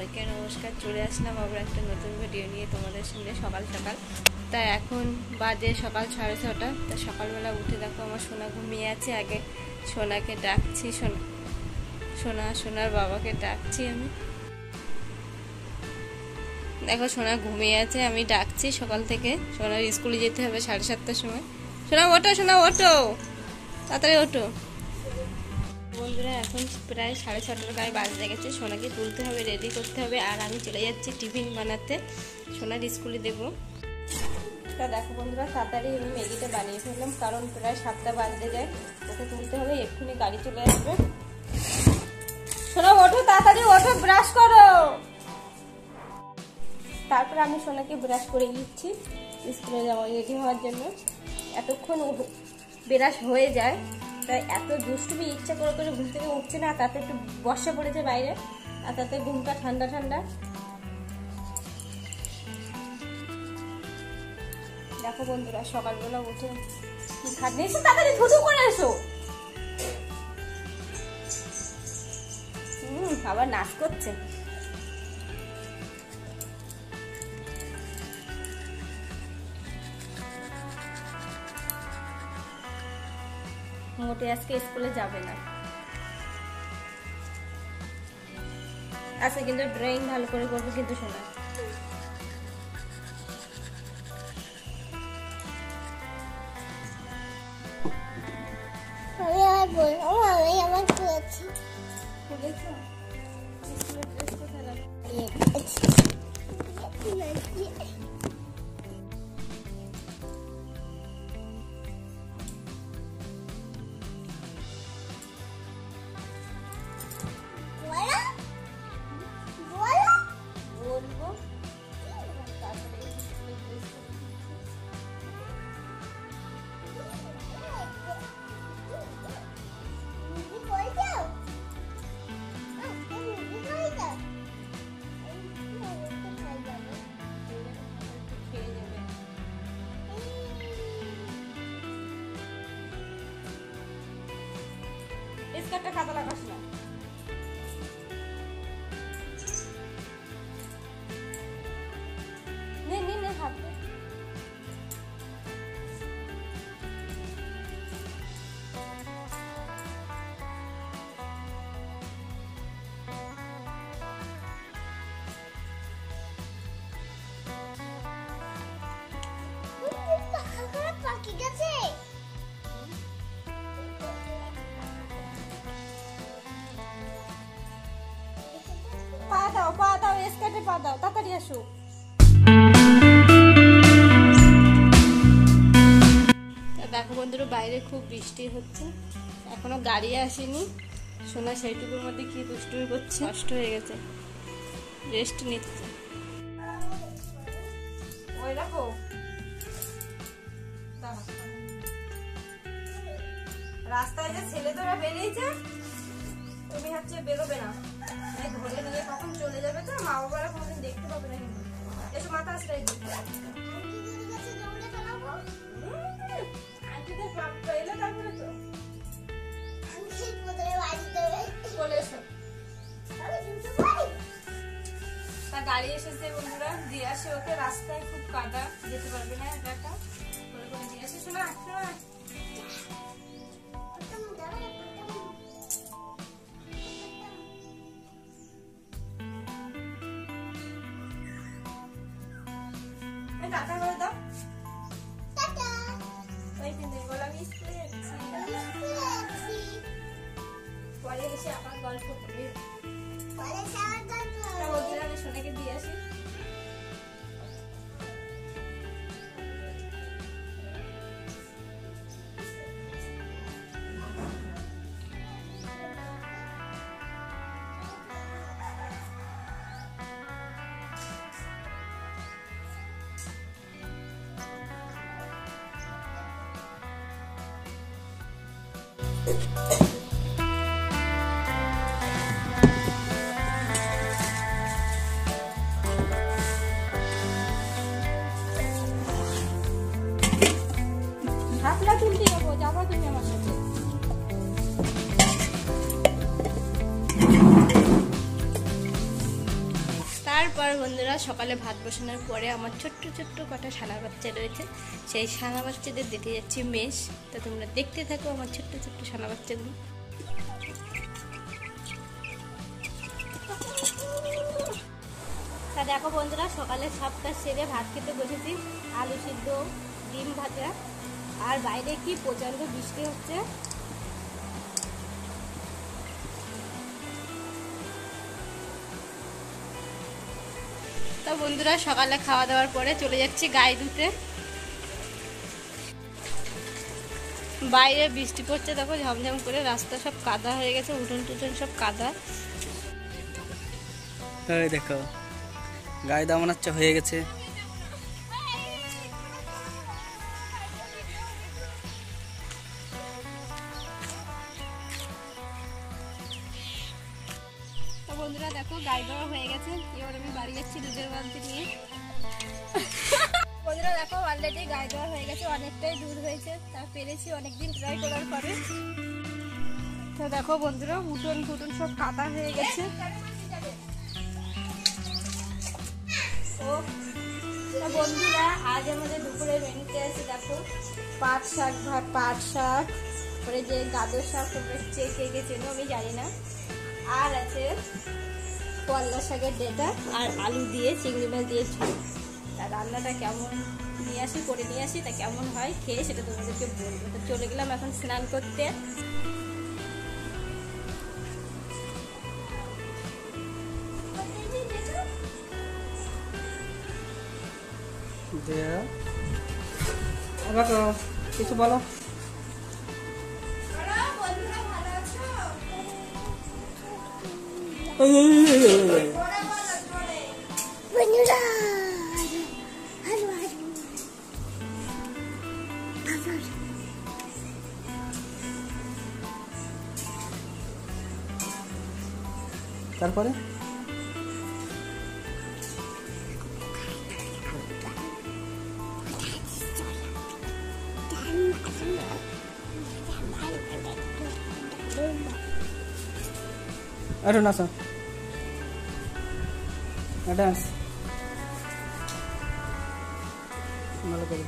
সবাইকে নমস্কার। চলে আসলাম আবার একটা নতুন ভিডিও নিয়ে তোমাদের সামনে সকাল সকাল। তাই এখন বাজে সকাল 6:30। তা সকালবেলা উঠে দেখো আমার সোনা ঘুমিয়ে আছে। আগে সোনাকে ডাকছি, সোনার বাবাকে ডাকছি আমি। দেখো সোনা ঘুমিয়ে আছে, আমি ডাকছি সকাল থেকে। সোনার স্কুলে যেতে হবে 7:30টার সময়। সোনা ওঠো, সোনা ওঠো, তাড়াতাড়ি ওঠো। বন্ধুরা এখন প্রায় 6:30টার গায়ে বাজে গেছে। সোনাকে তুলতে হবে, রেডি করতে হবে, আর আমি চলে যাচ্ছি টিফিন বানাতে, সোনার স্কুলে দেবো। তা দেখো বন্ধুরা, তাড়াতাড়ি আমি ম্যাগিটা বানিয়ে ফেললাম, কারণ প্রায় 7টা বাজতে যায়। ওকে তুলতে হবে, এক্ষুনি গাড়ি চলে আসবে। সোনা ওঠো, তাড়াতাড়ি ওঠো, ব্রাশ করো। তারপরে আমি সোনাকে ব্রাশ করে দিচ্ছি স্কুলে যাওয়া রেডি হওয়ার জন্য। এতক্ষণ ব্রাশ হয়ে যায়, তাই এত দুষ্টুমি, ইচ্ছা করে করে ঘুম থেকে উঠছে না। তাতে একটু বর্ষা পড়েছে বাইরে, আর তাতে ঘুমটা ঠান্ডা ঠান্ডা। দেখো বন্ধুরা, সকালবেলা উঠে কি খাটনি এসো, তাড়াতাড়ি ধুধু করে এসো। আবার নাচ করছে। মোটে আজকে স্কুলে যাবে না। আজকে কিন্তু ড্রয়িং ভালো করে করবে কিন্তু শোনা। একটা খাতা লাগাস না। নে নে নে হাত দে। পাখি গেছে। পা দাও, স্কার্টে পা দাও, তাড়াতাড়ি আসো। দেখো বন্ধুরা, বাইরে খুব বৃষ্টি হচ্ছে, এখনো গাড়ি আসেনি। সোনা সেইটুকুর মধ্যে কি দুষ্টুমি করছে, কষ্ট হয়ে গেছে, রেস্ট নিচ্ছে। ওই দেখো রাস্তায় যে ছেলে তোরা বেরিয়েছে, তুমি হচ্ছে বেরোবে না, ধরে নিয়ে কখন চলে যাবে, তো মা বাবারা কোনোদিন দেখতে পাবে না। কিন্তু এসো মাথা আসলে গাড়ি এসেছে বন্ধুরা, দিয়ে আসে ওকে। রাস্তায় খুব কাদা, যেতে পারবে না একা একা, দিয়ে আসে। শোনা টাটা করে দাও। পরে এসে আবার গল্প করবে। আমি সোনাকে দিয়ে আসি। হাতলা তুলতে যাবো, যাবো তুমি আমার সাথে। নমস্কার বন্ধুরা, সকালে ভাত বসানোর পরে আমার ছোট্ট ছোট্ট কটা সানা বাচ্চা রয়েছে, সেই সানা বাচ্চাদের দিতে যাচ্ছি মেশ। তো তোমরা দেখতে থাকো আমার ছোট্ট ছোট্ট সানা বাচ্চাগুলো। তা দেখো বন্ধুরা, সকালে সবটা সেরে ভাত খেতে বসেছি। আলু সিদ্ধ, ডিম ভাজা, আর বাইরে কি প্রচণ্ড বৃষ্টি হচ্ছে। তো বন্ধুরা, সকালে খাওয়া দাওয়ার পরে চলে যাচ্ছি গায়ে ধুতে। বাইরে বৃষ্টি পড়ছে, দেখো ঝমঝম করে, রাস্তা সব কাদা হয়ে গেছে, উঠোন টুটন সব কাদা। দেখো গায়ে দাও মনে হচ্ছে হয়ে গেছে। তো বন্ধুরা দেখো, গায়ে দেওয়া হয়ে গেছে। এবার আমি বাড়ি যাচ্ছি দুধের বালতি নিয়ে। বন্ধুরা দেখো, অলরেডি গায়ে দেওয়া হয়ে গেছে, অনেকটাই দুধ হয়েছে, তা পেরেছি অনেকদিন ট্রাই করার পরে। তো দেখো বন্ধুরা, উঠোন টুটন সব কাদা হয়ে গেছে। তো বন্ধুরা, আজ আমাদের দুপুরের মেনুতে আছে দেখো পাট শাক, পাট শাক, পরে যে গাজর শাক কে কে চেনো আমি জানি না, আর আছে করলা শাকের ডেটা, আর আলু দিয়ে চিংড়ি মাছ দিয়ে ঝোল। তা রান্নাটা কেমন করে নিয়ে আসি, তা কেমন হয় খেয়ে সেটা তোমাদেরকে বলবো। তো চলে গেলাম এখন স্নান করতে। কিছু বলো। তারপরে আরে নাচো, ডান্স ভালো করে।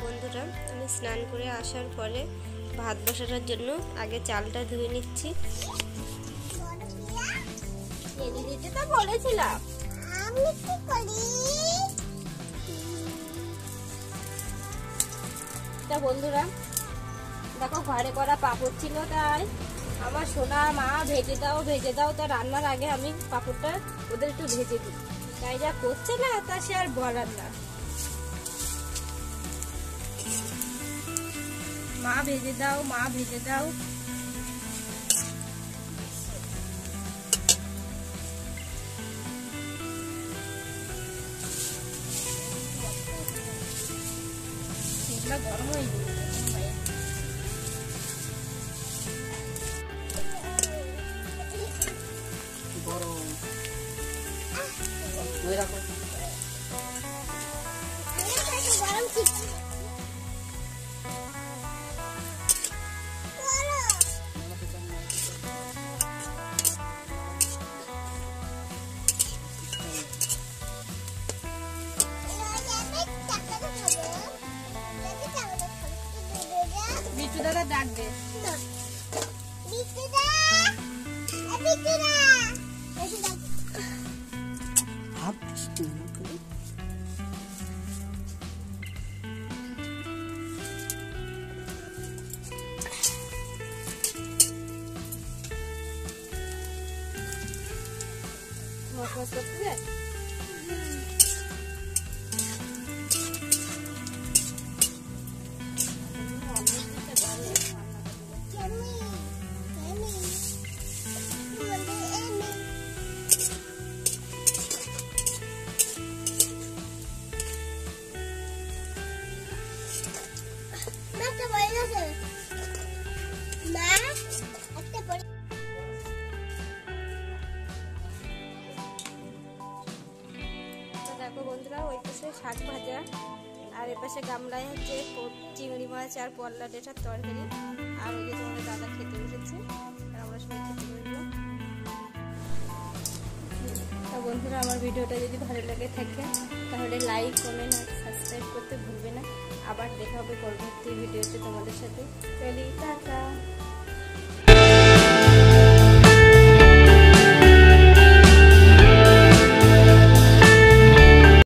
বন্ধুরা, আমি স্নান করে আসার পরে ভাত বসানোর জন্য আগে চালটা ধুয়ে নিচ্ছি। দিতে তো বলেছিলাম আমি কি করি। তা বন্ধুরা দেখো, ঘরে করা পাঁপড় ছিল, তাই আমার সোনা মা ভেজে দাও। তা রান্নার আগে আমি পাঁপড়টা ওদের একটু ভেজে দিই, তাই যা করছে না তা সে আর বলার না। মা ভেজে দাও। গরম হয়ে বিট্টু দাদা ডাকবে। শাক ভাজা, আর এপাশে গামলায় হচ্ছে চিংড়ি মাছ আর পল্লা ডেটার তরকারি। আর ওই যে তোমাদের দাদা খেতে বসেছে, আর আমরা সবাই খেতে বসবো। তো বন্ধুরা, আমার ভিডিওটা যদি ভালো লাগে থাকে তাহলে লাইক, কমেন্ট আর সাবস্ক্রাইব করতে ভুলবে না। আবার দেখা হবে পরবর্তী ভিডিওতে তোমাদের সাথে। চলি, টাটা।